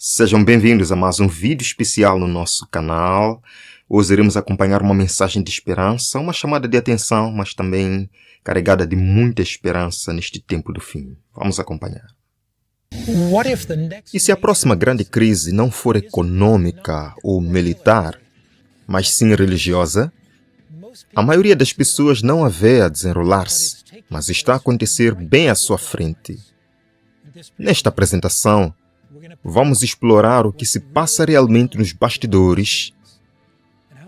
Sejam bem-vindos a mais um vídeo especial no nosso canal. Hoje iremos acompanhar uma mensagem de esperança, uma chamada de atenção, mas também carregada de muita esperança neste tempo do fim. Vamos acompanhar. E se a próxima grande crise não for econômica ou militar, mas sim religiosa? A maioria das pessoas não a vê a desenrolar-se, mas está a acontecer bem à sua frente. Nesta apresentação, vamos explorar o que se passa realmente nos bastidores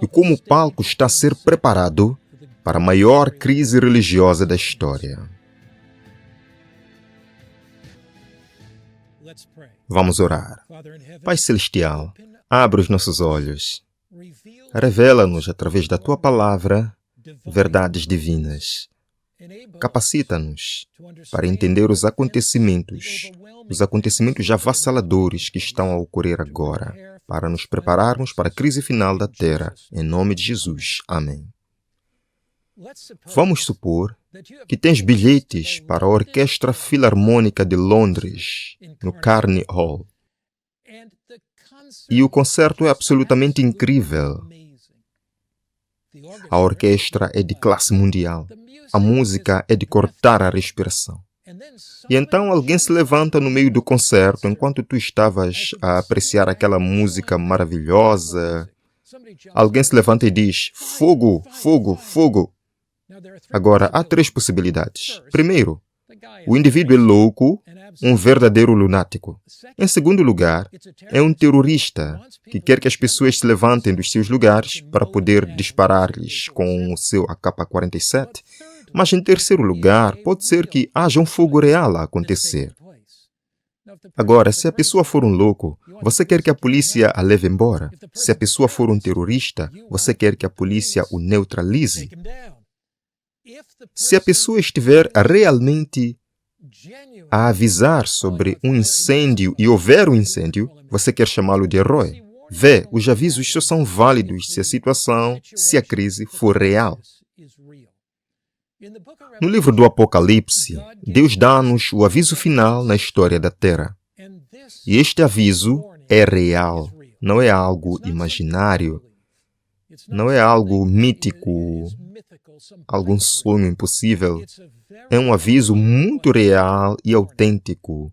e como o palco está a ser preparado para a maior crise religiosa da história. Vamos orar. Pai Celestial, abre os nossos olhos. Revela-nos, através da Tua Palavra, verdades divinas. Capacita-nos para entender os acontecimentos avassaladores que estão a ocorrer agora, para nos prepararmos para a crise final da Terra. Em nome de Jesus. Amém. Vamos supor que tens bilhetes para a Orquestra Filarmônica de Londres, no Carnegie Hall. E o concerto é absolutamente incrível. A orquestra é de classe mundial. A música é de cortar a respiração. E então alguém se levanta no meio do concerto enquanto tu estavas a apreciar aquela música maravilhosa. Alguém se levanta e diz: fogo, fogo, fogo. Agora, há três possibilidades. Primeiro, o indivíduo é louco, um verdadeiro lunático. Em segundo lugar, é um terrorista que quer que as pessoas se levantem dos seus lugares para poder disparar-lhes com o seu AK-47. Mas em terceiro lugar, pode ser que haja um fogo real a acontecer. Agora, se a pessoa for um louco, você quer que a polícia a leve embora. Se a pessoa for um terrorista, você quer que a polícia o neutralize. Se a pessoa estiver realmente a avisar sobre um incêndio e houver um incêndio, você quer chamá-lo de herói. Vê, os avisos só são válidos se a crise for real. No livro do Apocalipse, Deus dá-nos o aviso final na história da Terra. E este aviso é real, não é algo imaginário, não é algo mítico, algum sonho impossível. É um aviso muito real e autêntico,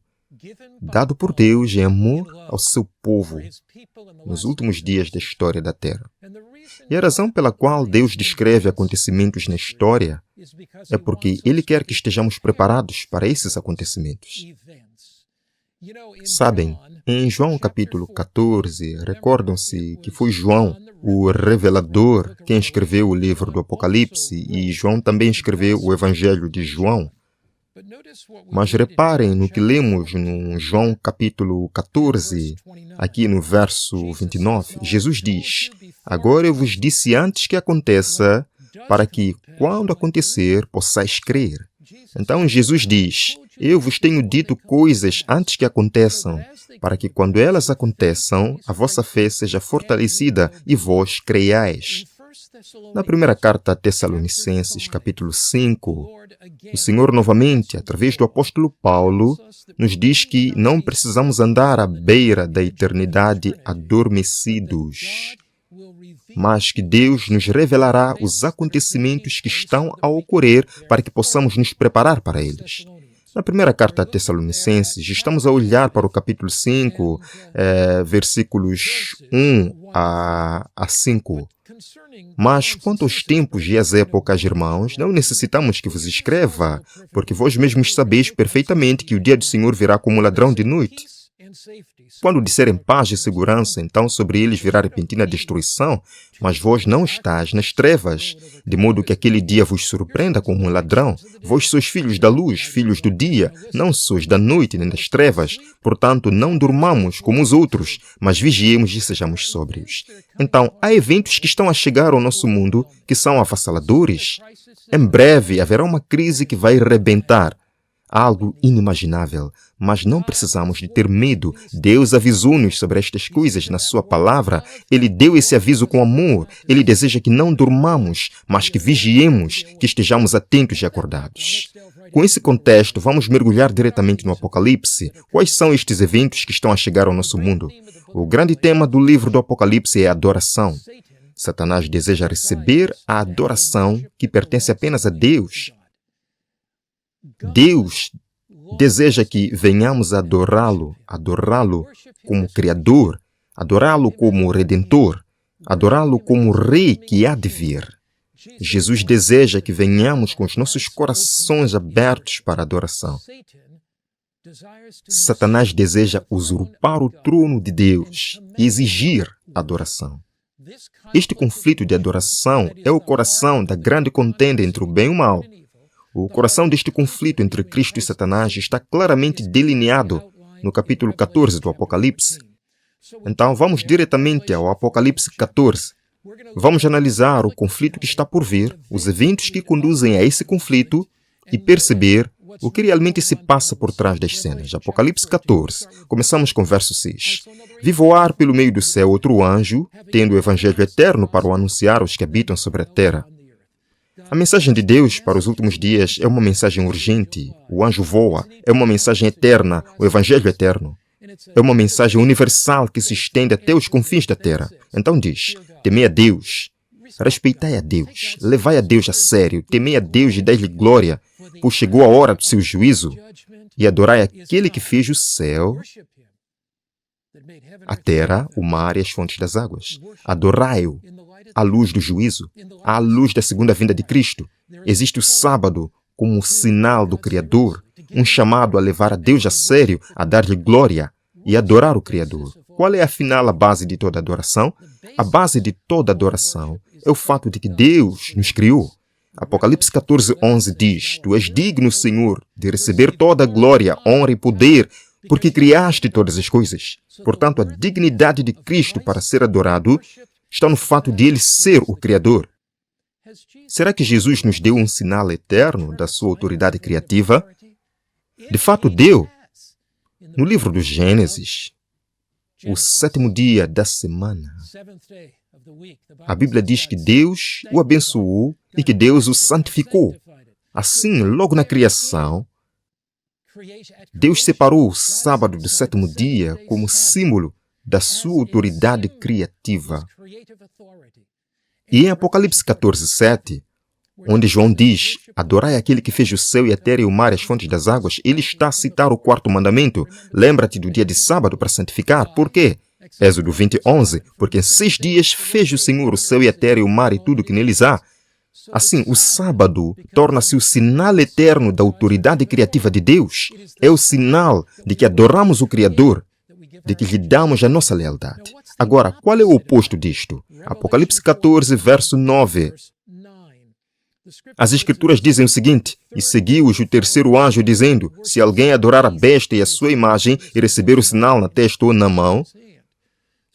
dado por Deus em amor ao seu povo nos últimos dias da história da Terra. E a razão pela qual Deus descreve acontecimentos na história é porque Ele quer que estejamos preparados para esses acontecimentos. Sabem, em João capítulo 14, recordam-se que foi João, o revelador, quem escreveu o livro do Apocalipse, e João também escreveu o Evangelho de João. Mas reparem no que lemos no João capítulo 14, aqui no verso 29. Jesus diz: agora eu vos disse antes que aconteça, para que, quando acontecer, possais crer. Então Jesus diz: eu vos tenho dito coisas antes que aconteçam, para que quando elas aconteçam, a vossa fé seja fortalecida e vós creiais. Na primeira carta a Tessalonicenses, capítulo 5, o Senhor novamente, através do apóstolo Paulo, nos diz que não precisamos andar à beira da eternidade adormecidos, mas que Deus nos revelará os acontecimentos que estão a ocorrer para que possamos nos preparar para eles. Na primeira carta a Tessalonicenses, estamos a olhar para o capítulo 5, versículos 1 a 5. Mas quanto aos tempos e às épocas, irmãos, não necessitamos que vos escreva, porque vós mesmos sabeis perfeitamente que o dia do Senhor virá como um ladrão de noite. Quando disserem paz e segurança, então sobre eles virá repentina destruição, mas vós não estáis nas trevas, de modo que aquele dia vos surpreenda como um ladrão. Vós sois filhos da luz, filhos do dia, não sois da noite nem das trevas. Portanto, não durmamos como os outros, mas vigiemos e sejamos sóbrios. Então, há eventos que estão a chegar ao nosso mundo que são avassaladores. Em breve haverá uma crise que vai rebentar. Algo inimaginável, mas não precisamos de ter medo. Deus avisou-nos sobre estas coisas na sua palavra. Ele deu esse aviso com amor. Ele deseja que não durmamos, mas que vigiemos, que estejamos atentos e acordados. Com esse contexto, vamos mergulhar diretamente no Apocalipse. Quais são estes eventos que estão a chegar ao nosso mundo? O grande tema do livro do Apocalipse é a adoração. Satanás deseja receber a adoração que pertence apenas a Deus. Deus deseja que venhamos a adorá-lo como Criador, adorá-lo como Redentor, adorá-lo como Rei que há de vir. Jesus deseja que venhamos com os nossos corações abertos para a adoração. Satanás deseja usurpar o trono de Deus e exigir adoração. Este conflito de adoração é o coração da grande contenda entre o bem e o mal. O coração deste conflito entre Cristo e Satanás está claramente delineado no capítulo 14 do Apocalipse. Então, vamos diretamente ao Apocalipse 14. Vamos analisar o conflito que está por vir, os eventos que conduzem a esse conflito e perceber o que realmente se passa por trás das cenas. Apocalipse 14. Começamos com o verso 6. Vi voar pelo meio do céu outro anjo, tendo o evangelho eterno para o anunciar aos que habitam sobre a terra. A mensagem de Deus para os últimos dias é uma mensagem urgente. O anjo voa. É uma mensagem eterna, o evangelho eterno. É uma mensagem universal que se estende até os confins da terra. Então diz, temei a Deus, respeitai a Deus, levai a Deus a sério, temei a Deus e dai-lhe glória, pois chegou a hora do seu juízo, e adorai aquele que fez o céu, a terra, o mar e as fontes das águas. Adorai-o à luz do juízo, à luz da segunda vinda de Cristo. Existe o sábado como sinal do Criador, um chamado a levar a Deus a sério, a dar-lhe glória e adorar o Criador. Qual é, afinal, a base de toda adoração? A base de toda adoração é o fato de que Deus nos criou. Apocalipse 14:11 diz, Tu és digno, Senhor, de receber toda a glória, honra e poder, porque criaste todas as coisas. Portanto, a dignidade de Cristo para ser adorado está no fato de Ele ser o Criador. Será que Jesus nos deu um sinal eterno da sua autoridade criativa? De fato, deu. No livro do Gênesis, o 7º dia da semana, a Bíblia diz que Deus o abençoou e que Deus o santificou. Assim, logo na criação, Deus separou o sábado do 7º dia como símbolo da sua autoridade criativa. E em Apocalipse 14:7, onde João diz, adorai aquele que fez o céu e a terra e o mar e as fontes das águas, ele está a citar o 4º mandamento. Lembra-te do dia de sábado para santificar. Por quê? Êxodo 20:11, porque em 6 dias fez o Senhor o céu e a terra e o mar e tudo que neles há. Assim, o sábado torna-se o sinal eterno da autoridade criativa de Deus. É o sinal de que adoramos o Criador, de que lhe damos a nossa lealdade. Agora, qual é o oposto disto? Apocalipse 14, verso 9. As Escrituras dizem o seguinte, e seguiu-os o 3º anjo dizendo, se alguém adorar a besta e a sua imagem e receber o sinal na testa ou na mão,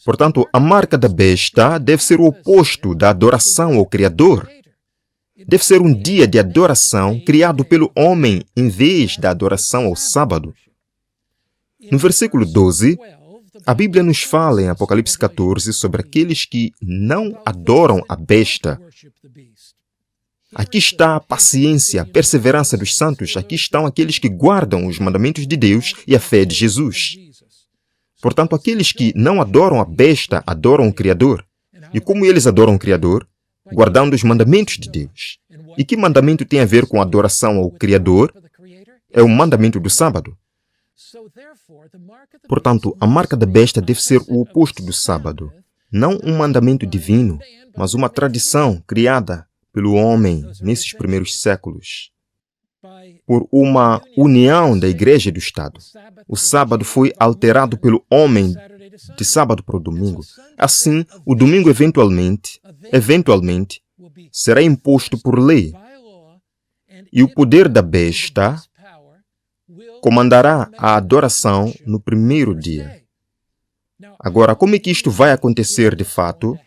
portanto, a marca da besta deve ser o oposto da adoração ao Criador. Deve ser um dia de adoração criado pelo homem em vez da adoração ao sábado. No versículo 12, a Bíblia nos fala em Apocalipse 14 sobre aqueles que não adoram a besta. Aqui está a paciência, a perseverança dos santos. Aqui estão aqueles que guardam os mandamentos de Deus e a fé de Jesus. Portanto, aqueles que não adoram a besta, adoram o Criador. E como eles adoram o Criador? Guardando os mandamentos de Deus. E que mandamento tem a ver com a adoração ao Criador? É o mandamento do sábado. Portanto, a marca da besta deve ser o oposto do sábado. Não um mandamento divino, mas uma tradição criada pelo homem nesses primeiros séculos. Por uma união da igreja e do Estado. O sábado foi alterado pelo homem de sábado para o domingo. Assim, o domingo eventualmente, será imposto por lei. E o poder da besta comandará a adoração no primeiro dia. Agora, como é que isto vai acontecer de fato?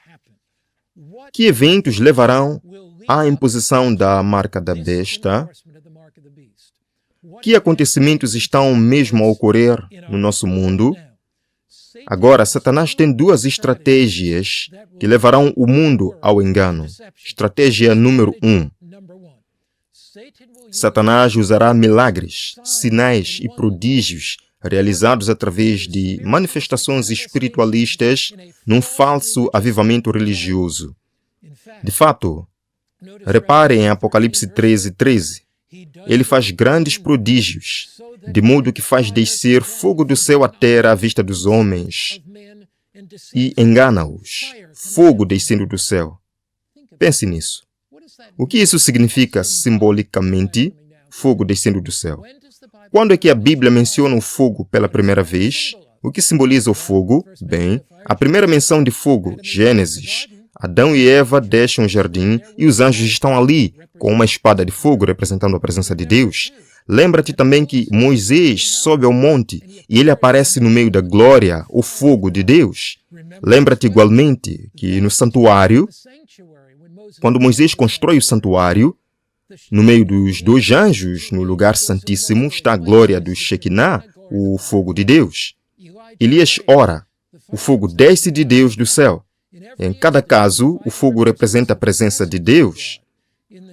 Que eventos levarão à imposição da marca da besta? Que acontecimentos estão mesmo a ocorrer no nosso mundo? Agora, Satanás tem 2 estratégias que levarão o mundo ao engano. Estratégia número 1. Satanás usará milagres, sinais e prodígios realizados através de manifestações espiritualistas num falso avivamento religioso. De fato, reparem em Apocalipse 13:13. Ele faz grandes prodígios, de modo que faz descer fogo do céu à terra à vista dos homens e engana-os. Fogo descendo do céu. Pense nisso. O que isso significa simbolicamente? Fogo descendo do céu. Quando é que a Bíblia menciona o fogo pela primeira vez? O que simboliza o fogo? Bem, a primeira menção de fogo, Gênesis. Adão e Eva deixam o jardim e os anjos estão ali, com uma espada de fogo representando a presença de Deus. Lembra-te também que Moisés sobe ao monte e ele aparece no meio da glória, o fogo de Deus. Lembra-te igualmente que no santuário, quando Moisés constrói o santuário, no meio dos dois anjos, no lugar santíssimo, está a glória do Shekinah, o fogo de Deus. Elias ora, o fogo desce de Deus do céu. Em cada caso, o fogo representa a presença de Deus.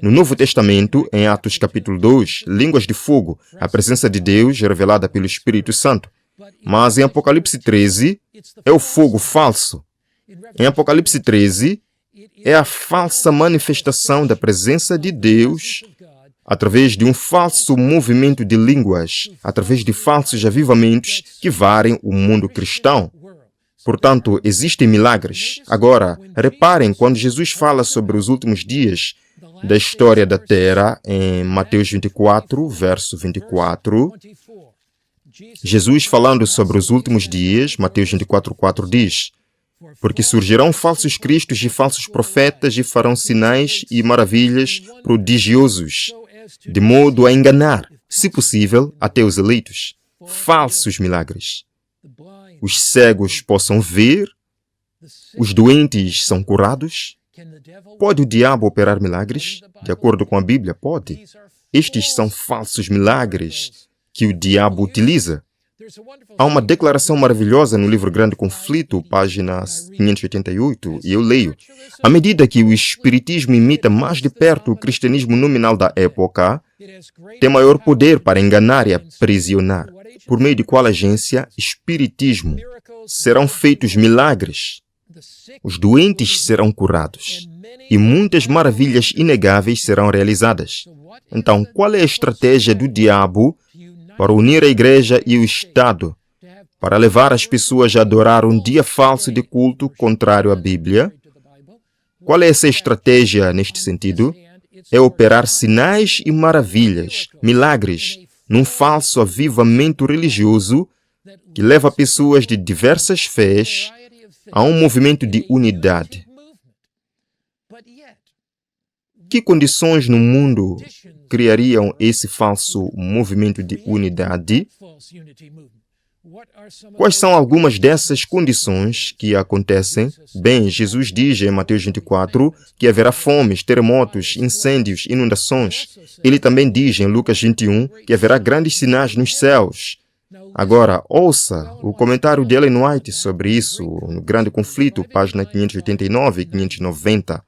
No Novo Testamento, em Atos capítulo 2, línguas de fogo, a presença de Deus revelada pelo Espírito Santo. Mas em Apocalipse 13, é o fogo falso. Em Apocalipse 13, é a falsa manifestação da presença de Deus através de um falso movimento de línguas, através de falsos avivamentos que varrem o mundo cristão. Portanto, existem milagres. Agora, reparem quando Jesus fala sobre os últimos dias da história da Terra, em Mateus 24, verso 24. Jesus falando sobre os últimos dias, Mateus 24:4 diz: porque surgirão falsos cristos e falsos profetas e farão sinais e maravilhas prodigiosos, de modo a enganar, se possível, até os eleitos. Falsos milagres. Os cegos possam ver, os doentes são curados. Pode o diabo operar milagres? De acordo com a Bíblia, pode. Estes são falsos milagres que o diabo utiliza. Há uma declaração maravilhosa no livro Grande Conflito, página 588, e eu leio: à medida que o espiritismo imita mais de perto o cristianismo nominal da época, tem maior poder para enganar e aprisionar. Por meio de qual agência? Espiritismo. Serão feitos milagres. Os doentes serão curados. E muitas maravilhas inegáveis serão realizadas. Então, qual é a estratégia do diabo para unir a igreja e o Estado, para levar as pessoas a adorar um dia falso de culto contrário à Bíblia? Qual é essa estratégia neste sentido? É operar sinais e maravilhas, milagres, num falso avivamento religioso que leva pessoas de diversas fés a um movimento de unidade. Que condições no mundo criariam esse falso movimento de unidade? Quais são algumas dessas condições que acontecem? Bem, Jesus diz em Mateus 24 que haverá fomes, terremotos, incêndios, inundações. Ele também diz em Lucas 21 que haverá grandes sinais nos céus. Agora, ouça o comentário de Ellen White sobre isso, no Grande Conflito, página 589 e 590.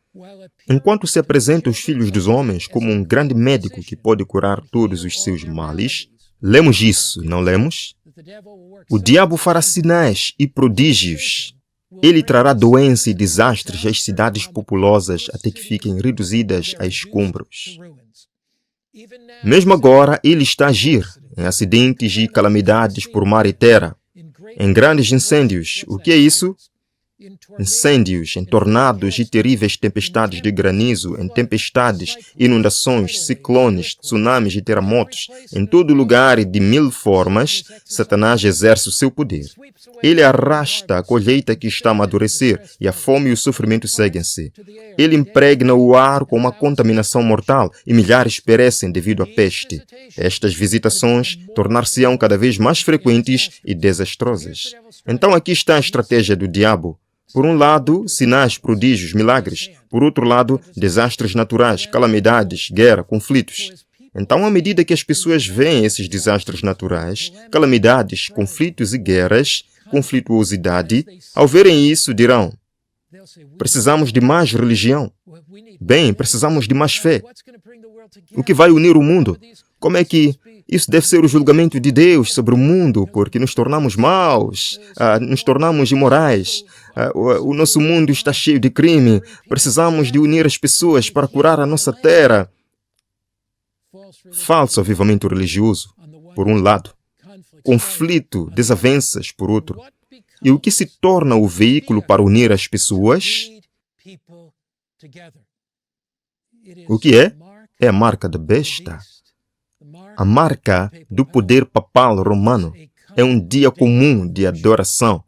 Enquanto se apresenta os filhos dos homens como um grande médico que pode curar todos os seus males, lemos isso, não lemos? O diabo fará sinais e prodígios. Ele trará doença e desastres às cidades populosas até que fiquem reduzidas a escombros. Mesmo agora, ele está a agir em acidentes e calamidades por mar e terra, em grandes incêndios. O que é isso? Incêndios, em tornados e terríveis tempestades de granizo, em tempestades, inundações, ciclones, tsunamis e terremotos. Em todo lugar e de mil formas, Satanás exerce o seu poder. Ele arrasta a colheita que está a amadurecer e a fome e o sofrimento seguem-se. Ele impregna o ar com uma contaminação mortal e milhares perecem devido à peste. Estas visitações tornar-se-ão cada vez mais frequentes e desastrosas. Então aqui está a estratégia do diabo. Por um lado, sinais, prodígios, milagres. Por outro lado, desastres naturais, calamidades, guerra, conflitos. Então, à medida que as pessoas veem esses desastres naturais, calamidades, conflitos e guerras, conflituosidade, ao verem isso dirão: Precisamos de mais religião. Bem, precisamos de mais fé. O que vai unir o mundo? Como é que isso deve ser o julgamento de Deus sobre o mundo, porque nos tornamos maus, nos tornamos imorais, o nosso mundo está cheio de crime, precisamos de unir as pessoas para curar a nossa terra. Falso avivamento religioso, por um lado. Conflito, desavenças, por outro. E o que se torna o veículo para unir as pessoas? O que é? É a marca da besta. A marca do poder papal romano. É um dia comum de adoração.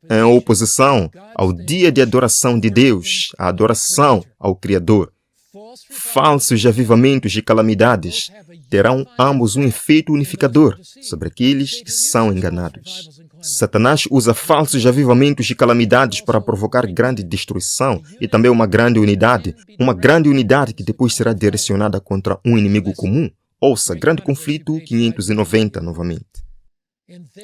Em oposição ao dia de adoração de Deus, a adoração ao Criador. Falsos avivamentos e calamidades terão ambos um efeito unificador sobre aqueles que são enganados. Satanás usa falsos avivamentos e calamidades para provocar grande destruição e também uma grande unidade que depois será direcionada contra um inimigo comum. Ouça, grande conflito 590 novamente.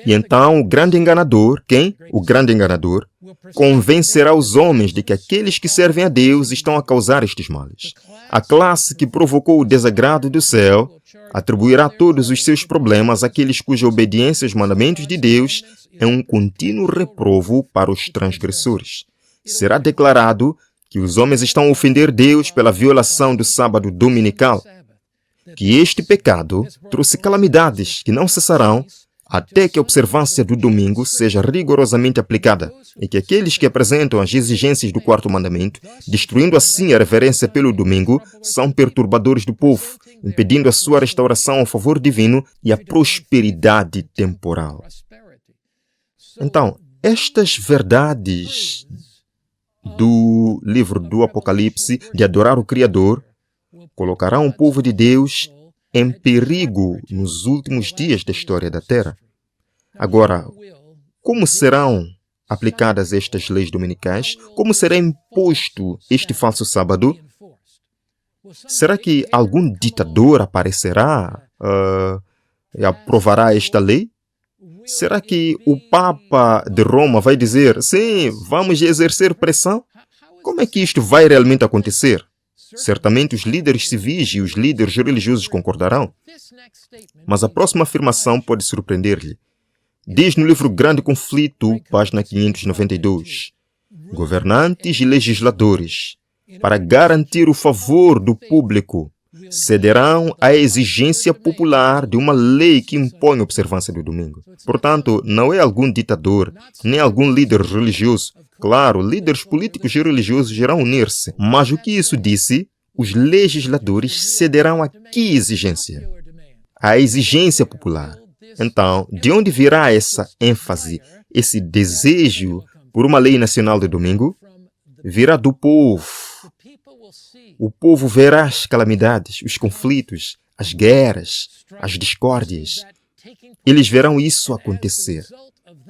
E então o grande enganador, quem? O grande enganador, convencerá os homens de que aqueles que servem a Deus estão a causar estes males. A classe que provocou o desagrado do céu atribuirá todos os seus problemas àqueles cuja obediência aos mandamentos de Deus é um contínuo reprovo para os transgressores. Será declarado que os homens estão a ofender Deus pela violação do sábado dominical, que este pecado trouxe calamidades que não cessarão até que a observância do domingo seja rigorosamente aplicada e que aqueles que apresentam as exigências do quarto mandamento, destruindo assim a reverência pelo domingo, são perturbadores do povo, impedindo a sua restauração ao favor divino e a prosperidade temporal. Então, estas verdades do livro do Apocalipse de adorar o Criador colocarão o povo de Deus em perigo nos últimos dias da história da Terra. Agora, como serão aplicadas estas leis dominicais? Como será imposto este falso sábado? Será que algum ditador aparecerá e aprovará esta lei? Será que o Papa de Roma vai dizer, sim, vamos exercer pressão? Como é que isto vai realmente acontecer? Certamente os líderes civis e os líderes religiosos concordarão. Mas a próxima afirmação pode surpreender-lhe. Diz no livro Grande Conflito, página 592, governantes e legisladores, para garantir o favor do público, cederão à exigência popular de uma lei que impõe a observância do domingo. Portanto, não é algum ditador, nem algum líder religioso. Claro, líderes políticos e religiosos irão unir-se. Mas o que isso disse? Os legisladores cederão a que exigência? A exigência popular. Então, de onde virá essa ênfase, esse desejo por uma lei nacional de domingo? Virá do povo. O povo verá as calamidades, os conflitos, as guerras, as discórdias. Eles verão isso acontecer.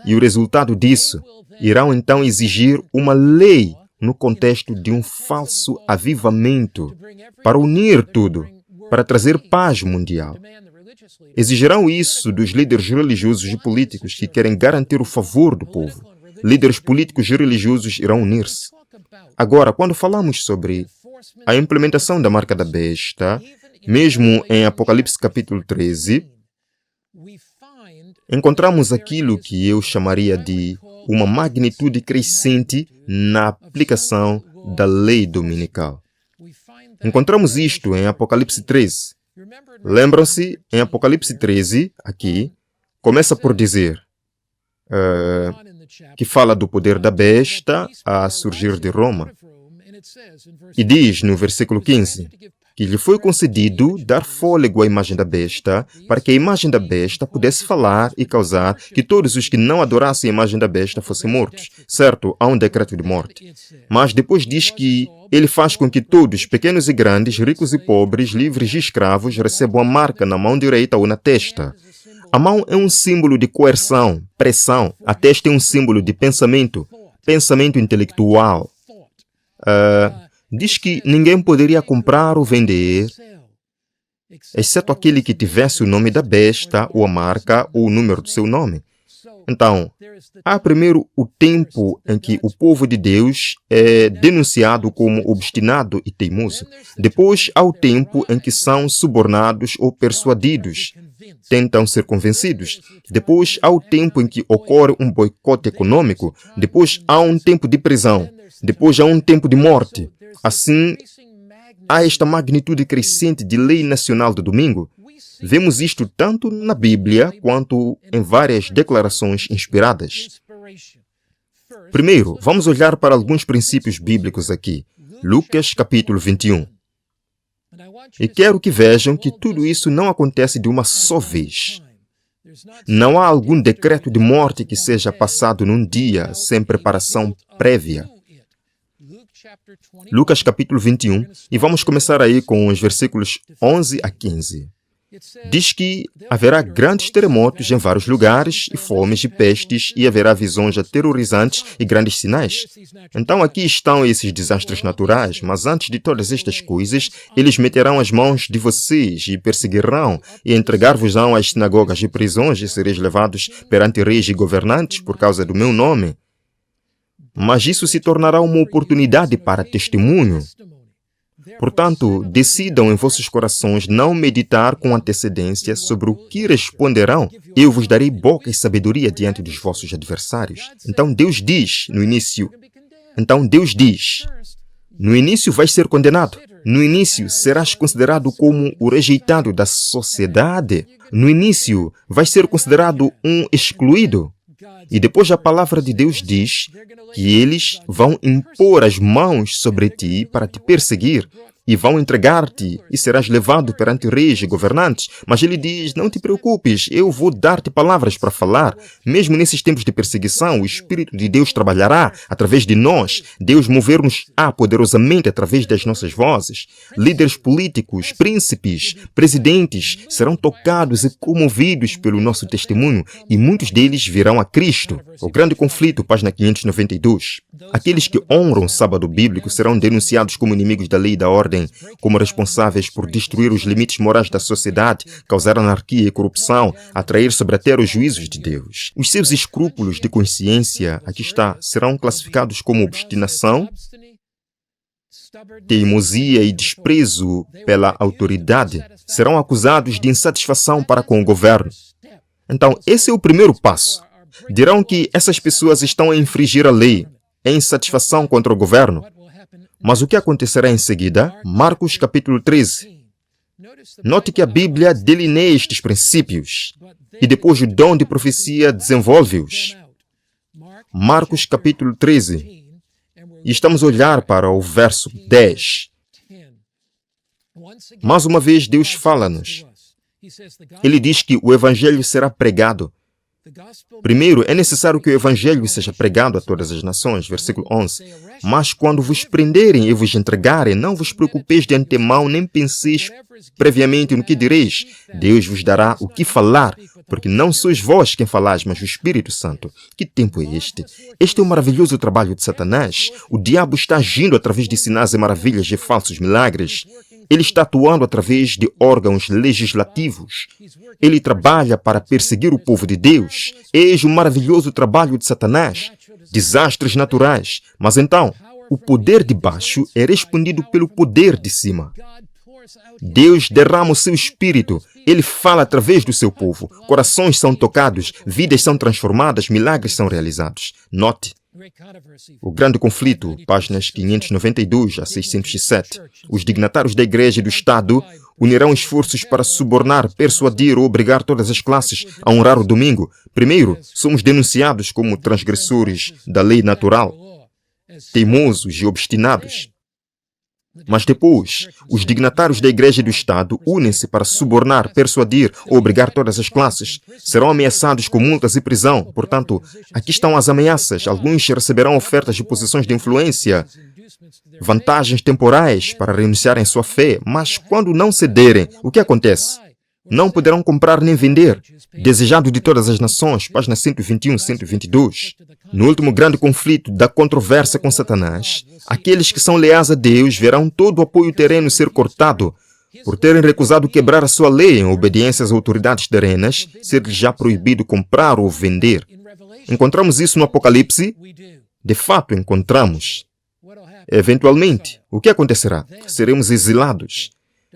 E o resultado disso, irão então exigir uma lei no contexto de um falso avivamento para unir tudo, para trazer paz mundial. Exigirão isso dos líderes religiosos e políticos que querem garantir o favor do povo. Líderes políticos e religiosos irão unir-se. Agora, quando falamos sobre a implementação da marca da besta, mesmo em Apocalipse capítulo 13, encontramos aquilo que eu chamaria de uma magnitude crescente na aplicação da lei dominical. Encontramos isto em Apocalipse 13. Lembram-se, em Apocalipse 13, aqui, começa por dizer que fala do poder da besta a surgir de Roma. E diz no versículo 15 que lhe foi concedido dar fôlego à imagem da besta, para que a imagem da besta pudesse falar e causar que todos os que não adorassem a imagem da besta fossem mortos. Certo, há um decreto de morte. Mas depois diz que ele faz com que todos, pequenos e grandes, ricos e pobres, livres e escravos, recebam a marca na mão direita ou na testa. A mão é um símbolo de coerção, pressão. A testa é um símbolo de pensamento, pensamento intelectual. Diz que ninguém poderia comprar ou vender, exceto aquele que tivesse o nome da besta, ou a marca, ou o número do seu nome. Então, há primeiro o tempo em que o povo de Deus é denunciado como obstinado e teimoso. Depois há o tempo em que são subornados ou persuadidos, tentam ser convencidos. Depois há o tempo em que ocorre um boicote econômico. Depois há um tempo de prisão. Depois há um tempo de morte. Assim, há esta magnitude crescente de lei nacional do domingo. Vemos isto tanto na Bíblia quanto em várias declarações inspiradas. Primeiro, vamos olhar para alguns princípios bíblicos aqui. Lucas capítulo 21. E quero que vejam que tudo isso não acontece de uma só vez. Não há algum decreto de morte que seja passado num dia sem preparação prévia. Lucas capítulo 21, e vamos começar aí com os versículos 11 a 15. Diz que haverá grandes terremotos em vários lugares, e fomes e pestes, e haverá visões aterrorizantes e grandes sinais. Então aqui estão esses desastres naturais, mas antes de todas estas coisas, eles meterão as mãos de vocês e perseguirão, e entregar-vos-ão às sinagogas e prisões, e sereis levados perante reis e governantes por causa do meu nome. Mas isso se tornará uma oportunidade para testemunho. Portanto, decidam em vossos corações não meditar com antecedência sobre o que responderão. Eu vos darei boca e sabedoria diante dos vossos adversários. Então Deus diz, no início, vais ser condenado. No início, serás considerado como o rejeitado da sociedade. No início, vais ser considerado um excluído. E depois a palavra de Deus diz que eles vão impor as mãos sobre ti para te perseguir e vão entregar-te e serás levado perante reis e governantes. Mas ele diz, não te preocupes, eu vou dar-te palavras para falar. Mesmo nesses tempos de perseguição, o Espírito de Deus trabalhará através de nós. Deus mover-nos-á poderosamente através das nossas vozes. Líderes políticos, príncipes, presidentes serão tocados e comovidos pelo nosso testemunho e muitos deles virão a Cristo. O grande conflito, página 592. Aqueles que honram o sábado bíblico serão denunciados como inimigos da lei e da ordem, como responsáveis por destruir os limites morais da sociedade, causar anarquia e corrupção, atrair sobre a terra os juízos de Deus. Os seus escrúpulos de consciência, aqui está, serão classificados como obstinação, teimosia e desprezo pela autoridade. Serão acusados de insatisfação para com o governo. Então, esse é o primeiro passo. Dirão que essas pessoas estão a infringir a lei, em insatisfação contra o governo. Mas o que acontecerá em seguida? Marcos capítulo 13. Note que a Bíblia delineia estes princípios e depois o dom de profecia desenvolve-os. Marcos capítulo 13. E estamos a olhar para o verso 10. Mais uma vez Deus fala-nos. Ele diz que o Evangelho será pregado. Primeiro, é necessário que o Evangelho seja pregado a todas as nações. Versículo 11. Mas quando vos prenderem e vos entregarem, não vos preocupeis de antemão, nem penseis previamente no que direis. Deus vos dará o que falar, porque não sois vós quem falais, mas o Espírito Santo. Que tempo é este? Este é o maravilhoso trabalho de Satanás. O diabo está agindo através de sinais e maravilhas e falsos milagres. Ele está atuando através de órgãos legislativos. Ele trabalha para perseguir o povo de Deus. Eis o maravilhoso trabalho de Satanás. Desastres naturais. Mas então, o poder de baixo é respondido pelo poder de cima. Deus derrama o seu Espírito. Ele fala através do seu povo. Corações são tocados, vidas são transformadas, milagres são realizados. Note. O grande conflito, páginas 592 a 607. Os dignatários da Igreja e do Estado unirão esforços para subornar, persuadir ou obrigar todas as classes a honrar o domingo. Primeiro, somos denunciados como transgressores da lei natural, teimosos e obstinados. Mas depois, os dignatários da Igreja e do Estado unem-se para subornar, persuadir ou obrigar todas as classes. Serão ameaçados com multas e prisão. Portanto, aqui estão as ameaças. Alguns receberão ofertas de posições de influência, vantagens temporais para renunciarem à sua fé. Mas quando não cederem, o que acontece? Não poderão comprar nem vender. Desejado de todas as nações, páginas 121 e 122. No último grande conflito da controvérsia com Satanás, aqueles que são leais a Deus verão todo o apoio terreno ser cortado. Por terem recusado quebrar a sua lei em obediência às autoridades terrenas, ser-lhes já proibido comprar ou vender. Encontramos isso no Apocalipse? De fato, encontramos. Eventualmente, o que acontecerá? Seremos exilados.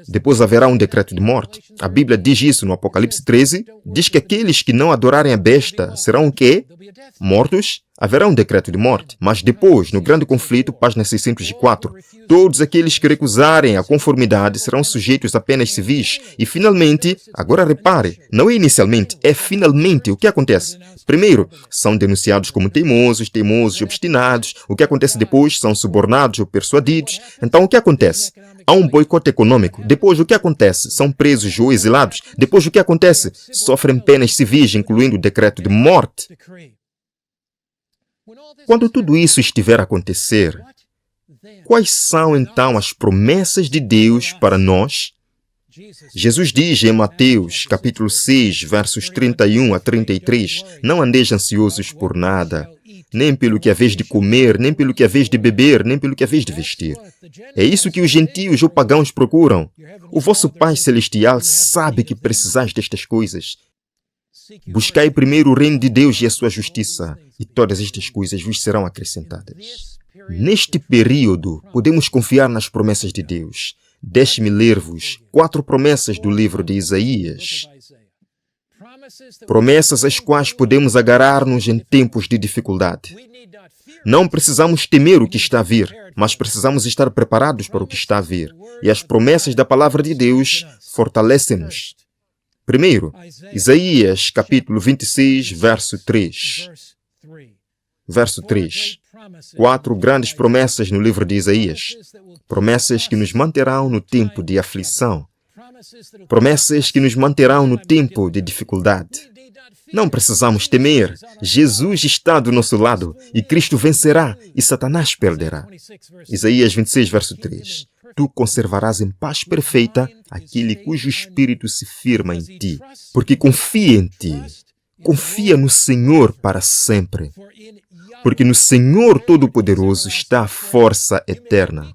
Depois haverá um decreto de morte. A Bíblia diz isso no Apocalipse 13. Diz que aqueles que não adorarem a besta serão o quê? Mortos. Haverá um decreto de morte. Mas depois, no grande conflito, página 604, todos aqueles que recusarem a conformidade serão sujeitos a penas civis. E finalmente, agora repare, não é inicialmente, é finalmente. O que acontece? Primeiro, são denunciados como teimosos, obstinados. O que acontece depois? São subornados ou persuadidos. Então, o que acontece? Há um boicote econômico. Depois, o que acontece? São presos ou exilados. Depois, o que acontece? Sofrem penas civis, incluindo o decreto de morte. Quando tudo isso estiver a acontecer, quais são então as promessas de Deus para nós? Jesus diz em Mateus, capítulo 6, versos 31 a 33, não andeis ansiosos por nada, nem pelo que haveis de comer, nem pelo que haveis de beber, nem pelo que haveis de vestir. É isso que os gentios ou pagãos procuram. O vosso Pai Celestial sabe que precisais destas coisas. Buscai primeiro o reino de Deus e a sua justiça, e todas estas coisas vos serão acrescentadas. Neste período, podemos confiar nas promessas de Deus. Deixe-me ler-vos 4 promessas do livro de Isaías. Promessas às quais podemos agarrar-nos em tempos de dificuldade. Não precisamos temer o que está a vir, mas precisamos estar preparados para o que está a vir. E as promessas da palavra de Deus fortalecem-nos. Primeiro, Isaías, capítulo 26, verso 3. Verso 3. 4 grandes promessas no livro de Isaías. Promessas que nos manterão no tempo de aflição. Promessas que nos manterão no tempo de dificuldade. Não precisamos temer. Jesus está do nosso lado e Cristo vencerá e Satanás perderá. Isaías 26, verso 3. Tu conservarás em paz perfeita aquele cujo espírito se firma em ti, porque confia em ti. Confia no Senhor para sempre, porque no Senhor Todo-Poderoso está a força eterna.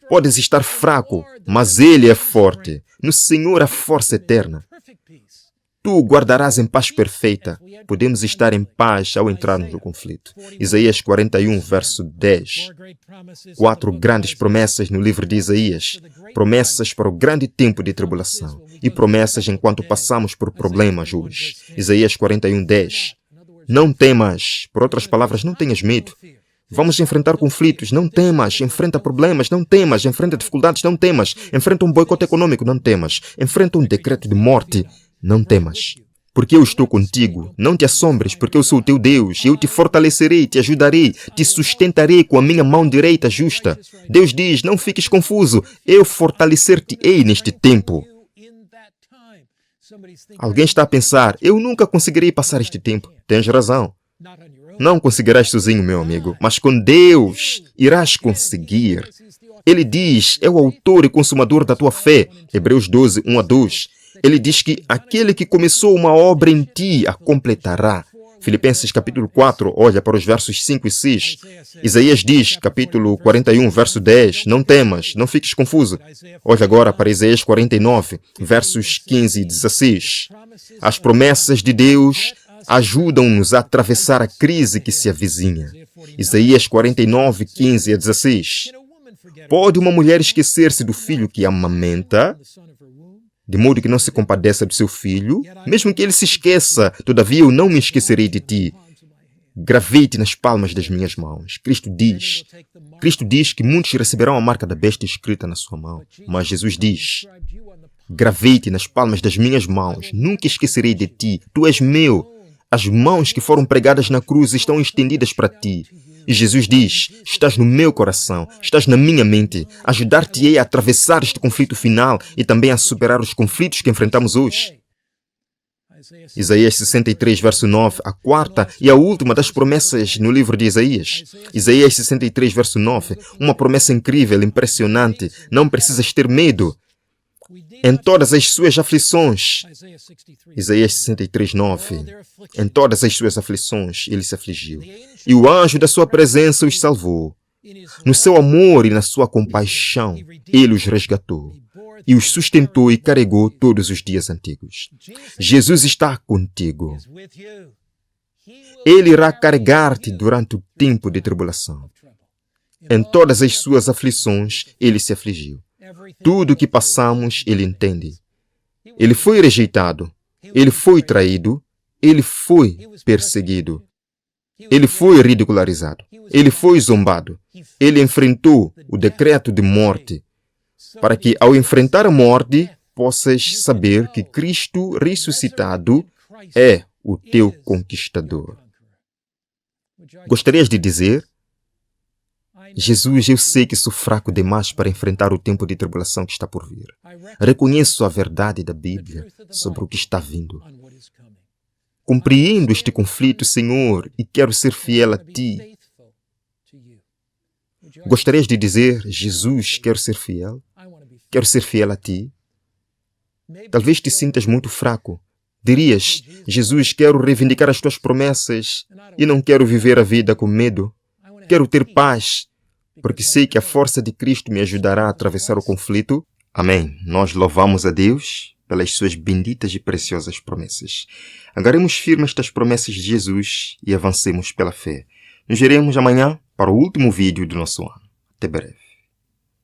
Podes estar fraco, mas Ele é forte. No Senhor a força eterna. Tu o guardarás em paz perfeita. Podemos estar em paz ao entrarmos no conflito. Isaías 41, verso 10. 4 grandes promessas no livro de Isaías. Promessas para o grande tempo de tribulação. E promessas enquanto passamos por problemas hoje. Isaías 41, 10. Não temas. Por outras palavras, não tenhas medo. Vamos enfrentar conflitos, não temas. Enfrenta problemas, não temas. Enfrenta dificuldades, não temas. Enfrenta um boicote econômico, não temas. Enfrenta um decreto de morte, não temas. Porque eu estou contigo. Não te assombres, porque eu sou o teu Deus. Eu te fortalecerei, te ajudarei, te sustentarei com a minha mão direita justa. Deus diz, não fiques confuso. Eu fortalecer-te-ei neste tempo. Alguém está a pensar, eu nunca conseguirei passar este tempo. Tens razão. Não conseguirás sozinho, meu amigo, mas com Deus irás conseguir. Ele diz, é o autor e consumador da tua fé. Hebreus 12, 1 a 2. Ele diz que aquele que começou uma obra em ti a completará. Filipenses capítulo 4, olha para os versos 5 e 6. Isaías diz, capítulo 41, verso 10, não temas, não fiques confuso. Olha agora para Isaías 49, versos 15 e 16. As promessas de Deus ajudam-nos a atravessar a crise que se avizinha. Isaías 49, 15 a 16. Pode uma mulher esquecer-se do filho que amamenta, de modo que não se compadeça do seu filho? Mesmo que ele se esqueça, todavia eu não me esquecerei de ti. Gravei-te nas palmas das minhas mãos. Cristo diz que muitos receberão a marca da besta escrita na sua mão. Mas Jesus diz, gravei-te nas palmas das minhas mãos. Nunca esquecerei de ti. Tu és meu. As mãos que foram pregadas na cruz estão estendidas para ti. E Jesus diz, estás no meu coração, estás na minha mente. Ajudar-te-ei a atravessar este conflito final e também a superar os conflitos que enfrentamos hoje. Isaías 63, verso 9, a quarta e a última das promessas no livro de Isaías. Isaías 63, verso 9, uma promessa incrível, impressionante. Não precisas ter medo. Em todas as suas aflições, Isaías 63, 9, em todas as suas aflições ele se afligiu, e o anjo da sua presença os salvou. No seu amor e na sua compaixão, ele os resgatou, e os sustentou e carregou todos os dias antigos. Jesus está contigo. Ele irá carregar-te durante o tempo de tribulação. Em todas as suas aflições, Ele se afligiu. Tudo o que passamos, Ele entende. Ele foi rejeitado. Ele foi traído. Ele foi perseguido. Ele foi ridicularizado. Ele foi zombado. Ele enfrentou o decreto de morte, para que, ao enfrentar a morte, possas saber que Cristo ressuscitado é o teu conquistador. Gostarias de dizer: Jesus, eu sei que sou fraco demais para enfrentar o tempo de tribulação que está por vir. Reconheço a verdade da Bíblia sobre o que está vindo. Compreendo este conflito, Senhor, e quero ser fiel a Ti. Gostarias de dizer: Jesus, quero ser fiel? Quero ser fiel a Ti? Talvez te sintas muito fraco. Dirias: Jesus, quero reivindicar as Tuas promessas e não quero viver a vida com medo. Quero ter paz, porque sei que a força de Cristo me ajudará a atravessar o conflito. Amém. Nós louvamos a Deus pelas suas benditas e preciosas promessas. Agarremos firme estas promessas de Jesus e avancemos pela fé. Nos veremos amanhã para o último vídeo do nosso ano. Até breve.